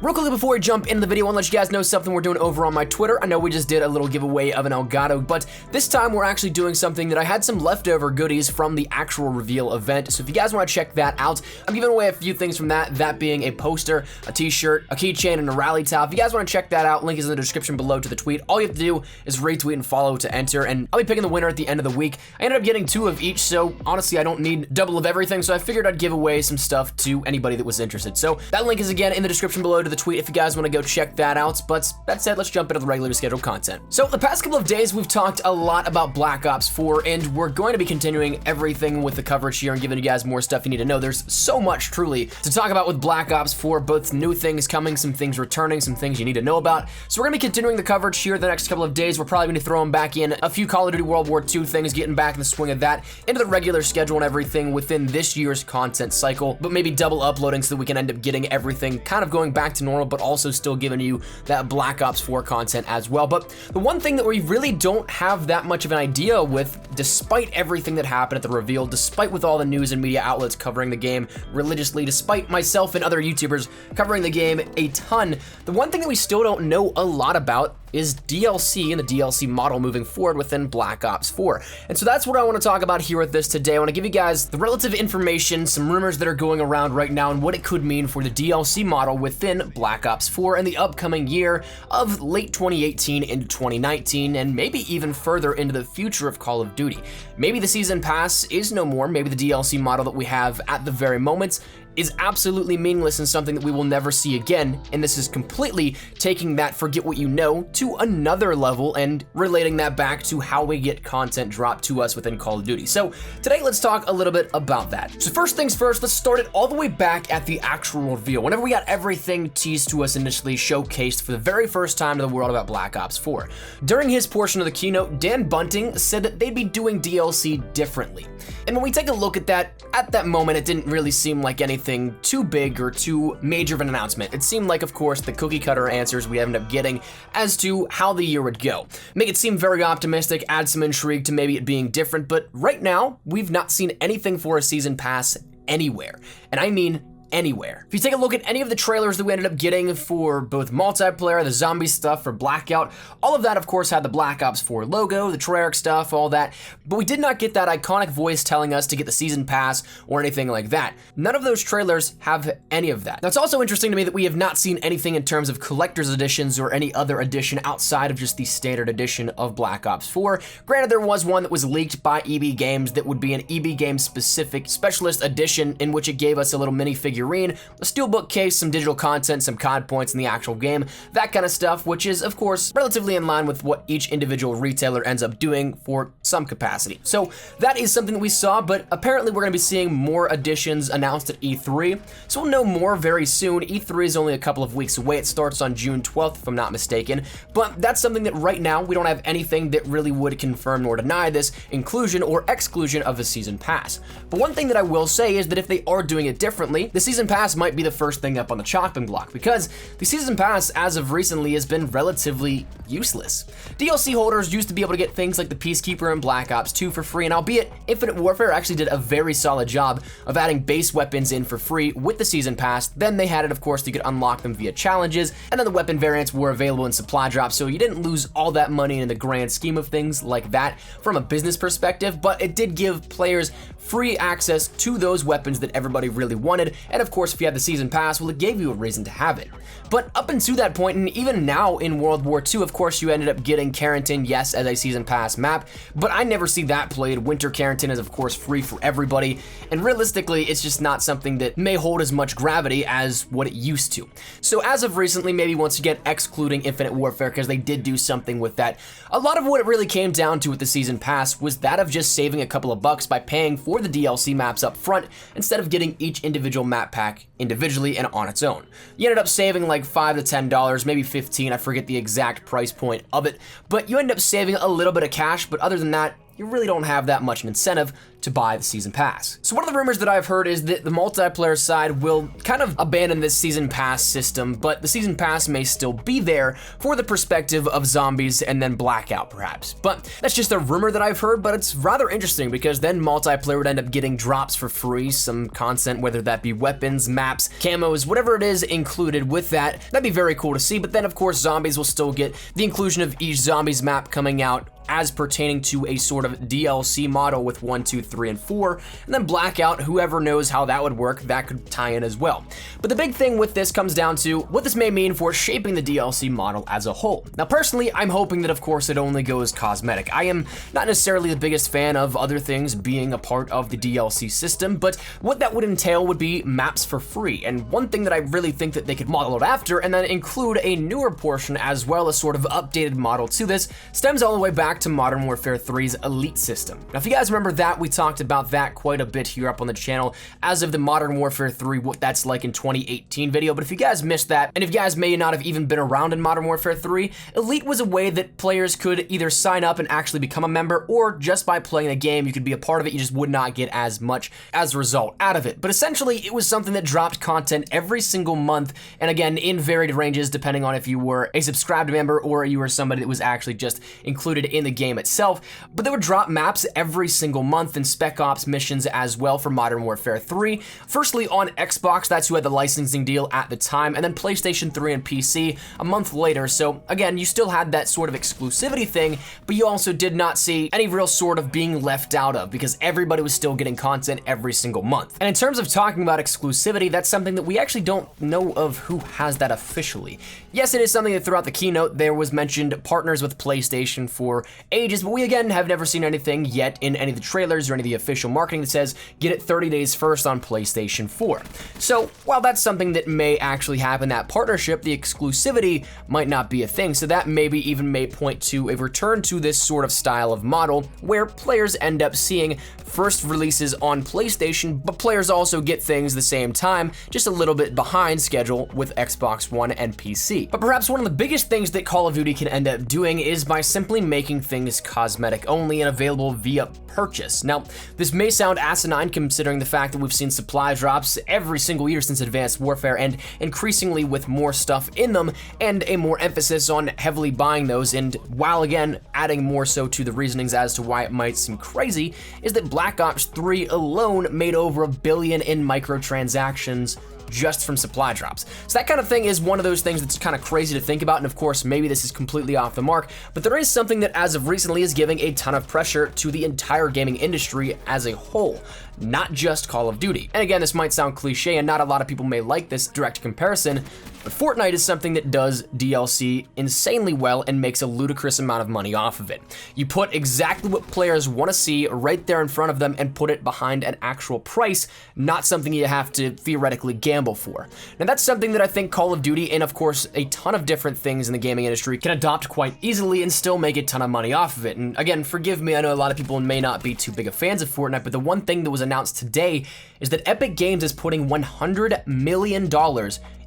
Real quickly before we jump into the video, I want to let you guys know something we're doing over on my Twitter. I know we just did a little giveaway of an Elgato, but this time we're actually doing something that I had some leftover goodies from the actual reveal event. So if you guys want to check that out, I'm giving away a few things from that being a poster, a t-shirt, a keychain, and a rally towel. If you guys want to check that out, link is in the description below to the tweet. All you have to do is retweet and follow to enter, and I'll be picking the winner at the end of the week. I ended up getting 2 of each, so honestly, I don't need double of everything, so I figured I'd give away some stuff to anybody that was interested. So that link is again in the description below to the tweet if you guys want to go check that out. But that said, let's jump into the regularly scheduled content. So the past couple of days, we've talked a lot about Black Ops 4, and we're going to be continuing everything with the coverage here and giving you guys more stuff you need to know. There's so much truly to talk about with Black Ops 4, both new things coming, some things returning, some things you need to know about. So we're gonna be continuing the coverage here the next couple of days. We're probably gonna be throwing back in a few Call of Duty World War II things, getting back in the swing of that, into the regular schedule and everything within this year's content cycle, but maybe double uploading so that we can end up getting everything kind of going back to normal, but also still giving you that Black Ops 4 content as well. But the one thing that we really don't have that much of an idea with, despite everything that happened at the reveal, despite with all the news and media outlets covering the game religiously, despite myself and other YouTubers covering the game a ton, the one thing that we still don't know a lot about is DLC and the DLC model moving forward within Black Ops 4. And so that's what I want to talk about here with this today. I want to give you guys the relative information, some rumors that are going around right now, and what it could mean for the DLC model within Black Ops 4 in the upcoming year of late 2018 into 2019, and maybe even further into the future of Call of Duty. Maybe the Season Pass is no more, maybe the DLC model that we have at the very moment is absolutely meaningless and something that we will never see again, and this is completely taking that forget what you know to another level and relating that back to how we get content dropped to us within Call of Duty. So today, let's talk a little bit about that. So first things first, let's start it all the way back at the actual reveal. Whenever we got everything teased to us initially, showcased for the very first time to the world about Black Ops 4. During his portion of the keynote, Dan Bunting said that they'd be doing DLC differently. And when we take a look at that moment, it didn't really seem like anything too big or too major of an announcement. It seemed like, of course, the cookie cutter answers we ended up getting as to how the year would go. Make it seem very optimistic, add some intrigue to maybe it being different, but right now, we've not seen anything for a season pass anywhere. And I mean anywhere. If you take a look at any of the trailers that we ended up getting for both multiplayer, the zombie stuff for Blackout, all of that of course had the Black Ops 4 logo, the Treyarch stuff, all that, but we did not get that iconic voice telling us to get the season pass or anything like that. None of those trailers have any of that. Now, it's also interesting to me that we have not seen anything in terms of collector's editions or any other edition outside of just the standard edition of Black Ops 4. Granted, there was one that was leaked by EB Games that would be an EB Games specific specialist edition in which it gave us a little minifigure, a steelbook case, some digital content, some COD points in the actual game, that kind of stuff, which is, of course, relatively in line with what each individual retailer ends up doing for some capacity. So that is something that we saw, but apparently we're going to be seeing more additions announced at E3, so we'll know more very soon. E3 is only a couple of weeks away. It starts on June 12th, if I'm not mistaken, but that's something that right now we don't have anything that really would confirm nor deny this inclusion or exclusion of the Season Pass. But one thing that I will say is that if they are doing it differently, the Season Pass might be the first thing up on the chopping block, because the Season Pass, as of recently, has been relatively useless. DLC holders used to be able to get things like the Peacekeeper and Black Ops 2 for free, and albeit Infinite Warfare actually did a very solid job of adding base weapons in for free with the Season Pass, then they had it, of course, you could unlock them via challenges, and then the weapon variants were available in supply drops, so you didn't lose all that money in the grand scheme of things like that from a business perspective, but it did give players free access to those weapons that everybody really wanted, and of course, if you had the Season Pass, well, it gave you a reason to have it. But up until that point, and even now in World War II, of course, you ended up getting Carrington, yes, as a Season Pass map, but I never see that played. Winter Carrington is, of course, free for everybody, and realistically, it's just not something that may hold as much gravity as what it used to. So as of recently, maybe once again, excluding Infinite Warfare, because they did do something with that, a lot of what it really came down to with the Season Pass was that of just saving a couple of bucks by paying for the DLC maps up front, instead of getting each individual map pack individually and on its own. You ended up saving like $5 to $10, maybe 15, I forget the exact price point of it, but you end up saving a little bit of cash, but other than that, you really don't have that much an incentive to buy the season pass. So one of the rumors that I've heard is that the multiplayer side will kind of abandon this season pass system, but the season pass may still be there for the perspective of zombies and then blackout perhaps. But that's just a rumor that I've heard, but it's rather interesting because then multiplayer would end up getting drops for free, some content, whether that be weapons, maps, camos, whatever it is included with that. That'd be very cool to see, but then of course zombies will still get the inclusion of each zombies map coming out as pertaining to a sort of DLC model with 1, 2, 3, and 4, and then blackout, whoever knows how that would work, that could tie in as well. But the big thing with this comes down to what this may mean for shaping the DLC model as a whole. Now personally, I'm hoping that of course it only goes cosmetic. I am not necessarily the biggest fan of other things being a part of the DLC system, but what that would entail would be maps for free, and one thing that I really think that they could model it after and then include a newer portion as well as sort of updated model to this stems all the way back to Modern Warfare 3's Elite system. Now if you guys remember that, we talked about that quite a bit here up on the channel as of the Modern Warfare 3, what that's like in 2018 video, but if you guys missed that, and if you guys may not have even been around in Modern Warfare 3, Elite was a way that players could either sign up and actually become a member, or just by playing the game, you could be a part of it, you just would not get as much as a result out of it. But essentially, it was something that dropped content every single month, and again, in varied ranges, depending on if you were a subscribed member or you were somebody that was actually just included in the game itself. But they would drop maps every single month and Spec Ops missions as well for Modern Warfare 3. Firstly on Xbox, that's who had the licensing deal at the time, and then PlayStation 3 and PC a month later. So again, you still had that sort of exclusivity thing, but you also did not see any real sort of being left out of, because everybody was still getting content every single month. And in terms of talking about exclusivity, that's something that we actually don't know of who has that officially. Yes, it is something that throughout the keynote there was mentioned partners with PlayStation for ages, but we again have never seen anything yet in any of the trailers or any of the official marketing that says get it 30 days first on PlayStation 4. So while that's something that may actually happen, that partnership, the exclusivity might not be a thing, so that maybe even may point to a return to this sort of style of model where players end up seeing first releases on PlayStation, but players also get things the same time, just a little bit behind schedule with Xbox One and PC. But perhaps one of the biggest things that Call of Duty can end up doing is by simply making things cosmetic only and available via purchase. Now, this may sound asinine considering the fact that we've seen supply drops every single year since Advanced Warfare, and increasingly with more stuff in them and a more emphasis on heavily buying those, and while again adding more so to the reasonings as to why it might seem crazy, is that Black Ops 3 alone made over $1 billion in microtransactions just from supply drops. So that kind of thing is one of those things that's kind of crazy to think about, and of course maybe this is completely off the mark, but there is something that as of recently is giving a ton of pressure to the entire gaming industry as a whole, not just Call of Duty. And again, this might sound cliche and not a lot of people may like this direct comparison, but Fortnite is something that does DLC insanely well and makes a ludicrous amount of money off of it. You put exactly what players want to see right there in front of them and put it behind an actual price, not something you have to theoretically gamble for. Now that's something that I think Call of Duty, and of course a ton of different things in the gaming industry, can adopt quite easily and still make a ton of money off of it. And again, forgive me, I know a lot of people may not be too big of fans of Fortnite, but the one thing that was announced today is that Epic Games is putting $100 million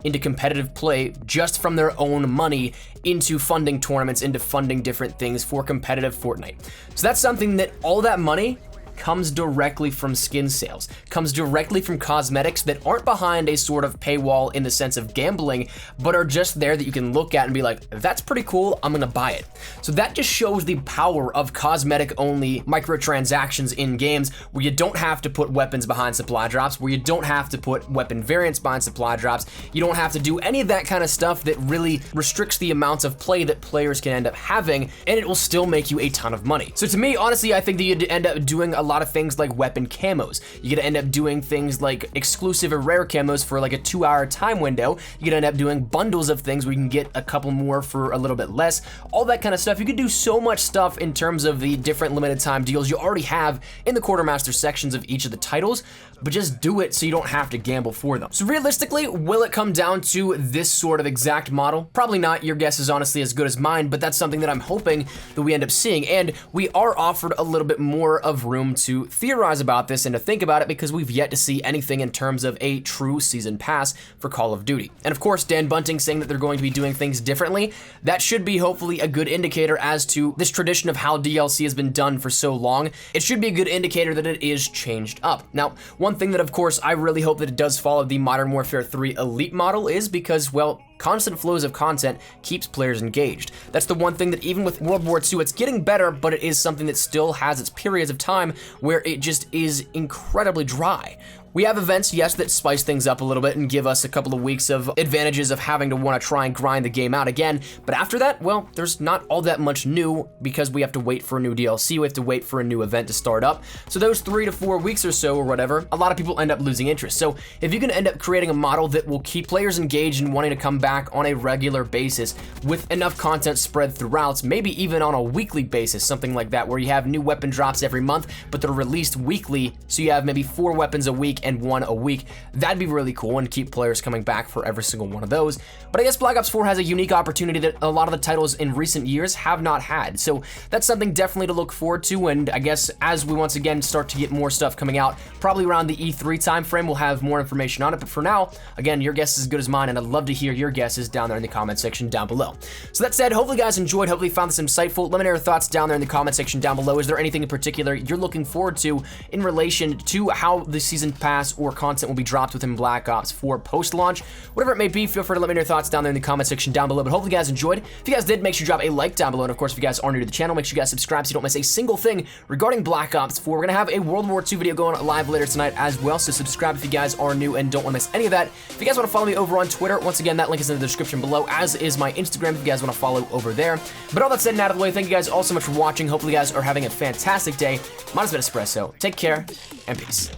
into competitive play just from their own money into funding tournaments, into funding different things for competitive Fortnite. So that's something that all that money comes directly from skin sales, comes directly from cosmetics that aren't behind a sort of paywall in the sense of gambling, but are just there that you can look at and be like, that's pretty cool, I'm gonna buy it. So that just shows the power of cosmetic only microtransactions in games where you don't have to put weapons behind supply drops, where you don't have to put weapon variants behind supply drops, you don't have to do any of that kind of stuff that really restricts the amounts of play that players can end up having, and it will still make you a ton of money. So to me, honestly, I think that you'd end up doing a lot of things like weapon camos. You're gonna end up doing things like exclusive or rare camos for like a 2-hour time window. You're gonna end up doing bundles of things where you can get a couple more for a little bit less, all that kind of stuff. You could do so much stuff in terms of the different limited time deals you already have in the quartermaster sections of each of the titles, but just do it so you don't have to gamble for them. So realistically, will it come down to this sort of exact model? Probably not. Your guess is honestly as good as mine, but that's something that I'm hoping that we end up seeing, and we are offered a little bit more of room come to theorize about this and to think about it because we've yet to see anything in terms of a true season pass for Call of Duty. And of course, Dan Bunting saying that they're going to be doing things differently, that should be hopefully a good indicator as to this tradition of how DLC has been done for so long. It should be a good indicator that it is changed up. Now, one thing that of course I really hope that it does follow the Modern Warfare 3 Elite model is because, well, constant flows of content keeps players engaged. That's the one thing that even with World War II, it's getting better, but it is something that still has its periods of time where it just is incredibly dry. We have events, yes, that spice things up a little bit and give us a couple of weeks of advantages of having to want to try and grind the game out again, but after that, well, there's not all that much new because we have to wait for a new DLC, we have to wait for a new event to start up. So those 3 to 4 weeks or so or whatever, a lot of people end up losing interest. So if you can end up creating a model that will keep players engaged and wanting to come back on a regular basis with enough content spread throughout, maybe even on a weekly basis, something like that, where you have new weapon drops every month, but they're released weekly, so you have maybe 4 weapons a week and 1 a week, that'd be really cool and keep players coming back for every single one of those. But I guess Black Ops 4 has a unique opportunity that a lot of the titles in recent years have not had. So that's something definitely to look forward to, and I guess as we once again start to get more stuff coming out, probably around the E3 timeframe, we'll have more information on it. But for now, again, your guess is as good as mine, and I'd love to hear your guesses down there in the comment section down below. So that said, hopefully you guys enjoyed, hopefully you found this insightful. Let me know your thoughts down there in the comment section down below. Is there anything in particular you're looking forward to in relation to how the season pass or content will be dropped within Black Ops 4 post-launch? Whatever it may be, feel free to let me know your thoughts down there in the comment section down below. But hopefully you guys enjoyed. If you guys did, make sure you drop a like down below. And of course, if you guys are new to the channel, make sure you guys subscribe so you don't miss a single thing regarding Black Ops 4. We're gonna have a World War II video going live later tonight as well, so subscribe if you guys are new and don't want to miss any of that. If you guys want to follow me over on Twitter, once again, that link is in the description below, as is my Instagram if you guys want to follow over there. But all that said and out of the way, thank you guys all so much for watching. Hopefully you guys are having a fantastic day. Mine has been Espresso. Take care and peace.